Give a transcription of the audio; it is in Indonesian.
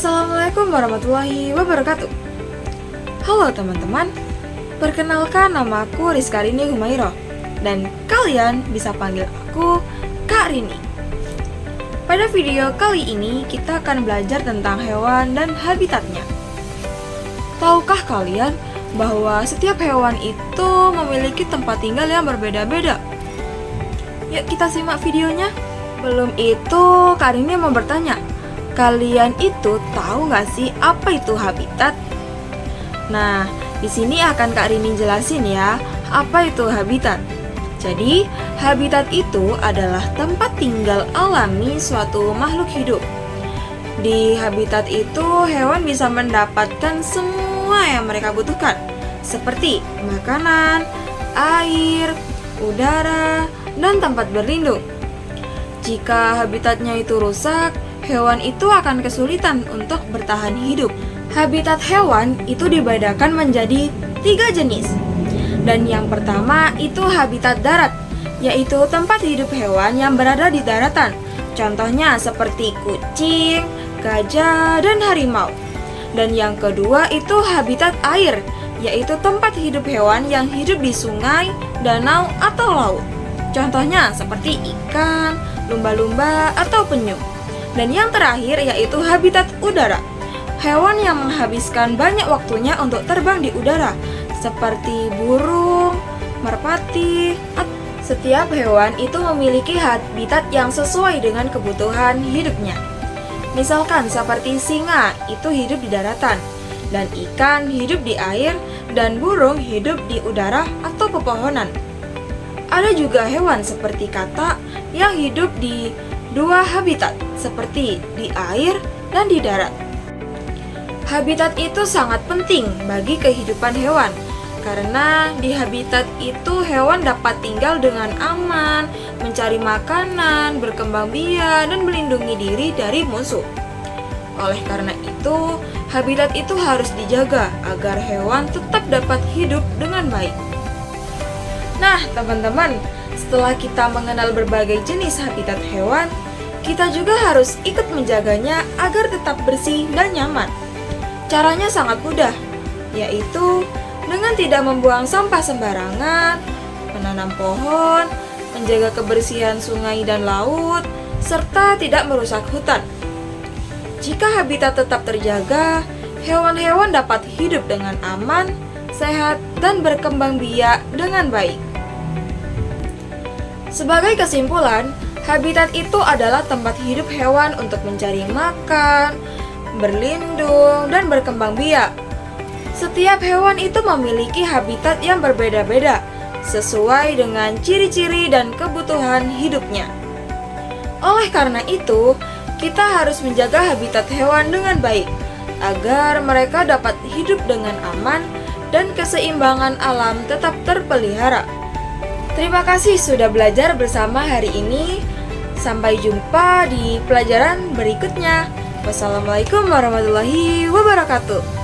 Assalamualaikum warahmatullahi wabarakatuh. Halo teman-teman, perkenalkan nama aku Rizka Rini Humairah dan kalian bisa panggil aku Kak Rini. Pada video kali ini kita akan belajar tentang hewan dan habitatnya. Tahukah kalian bahwa setiap hewan itu memiliki tempat tinggal yang berbeda-beda? Yuk kita simak videonya. Belum itu, Kak Rini mau bertanya, kalian itu tahu nggak sih apa itu habitat? Nah, di sini akan Kak Rini jelasin ya, apa itu habitat. Jadi, habitat itu adalah tempat tinggal alami suatu makhluk hidup. Di habitat itu, hewan bisa mendapatkan semua yang mereka butuhkan, seperti makanan, air, udara, dan tempat berlindung. Jika habitatnya itu rusak, hewan itu akan kesulitan untuk bertahan hidup. Habitat hewan itu dibedakan menjadi 3 jenis. Dan yang pertama itu habitat darat, yaitu tempat hidup hewan yang berada di daratan. Contohnya seperti kucing, gajah, dan harimau. Dan yang kedua itu habitat air, yaitu tempat hidup hewan yang hidup di sungai, danau, atau laut. Contohnya seperti ikan, lumba-lumba, atau penyu. Dan yang terakhir yaitu habitat udara. Hewan yang menghabiskan banyak waktunya untuk terbang di udara, seperti burung, merpati. Setiap hewan itu memiliki habitat yang sesuai dengan kebutuhan hidupnya. Misalkan seperti singa itu hidup di daratan, dan ikan hidup di air, dan burung hidup di udara atau pepohonan. Ada juga hewan seperti katak yang hidup di 2 habitat, seperti di air dan di darat. Habitat itu sangat penting bagi kehidupan hewan, karena di habitat itu hewan dapat tinggal dengan aman, mencari makanan, berkembang biak, dan melindungi diri dari musuh. Oleh karena itu, habitat itu harus dijaga agar hewan tetap dapat hidup dengan baik. Nah, teman-teman, setelah kita mengenal berbagai jenis habitat hewan, kita juga harus ikut menjaganya agar tetap bersih dan nyaman. Caranya sangat mudah, yaitu dengan tidak membuang sampah sembarangan, menanam pohon, menjaga kebersihan sungai dan laut, serta tidak merusak hutan. Jika habitat tetap terjaga, hewan-hewan dapat hidup dengan aman, sehat, dan berkembang biak dengan baik. Sebagai kesimpulan, habitat itu adalah tempat hidup hewan untuk mencari makan, berlindung, dan berkembang biak. Setiap hewan itu memiliki habitat yang berbeda-beda, sesuai dengan ciri-ciri dan kebutuhan hidupnya. Oleh karena itu, kita harus menjaga habitat hewan dengan baik, agar mereka dapat hidup dengan aman dan keseimbangan alam tetap terpelihara. Terima kasih sudah belajar bersama hari ini. Sampai jumpa di pelajaran berikutnya. Wassalamualaikum warahmatullahi wabarakatuh.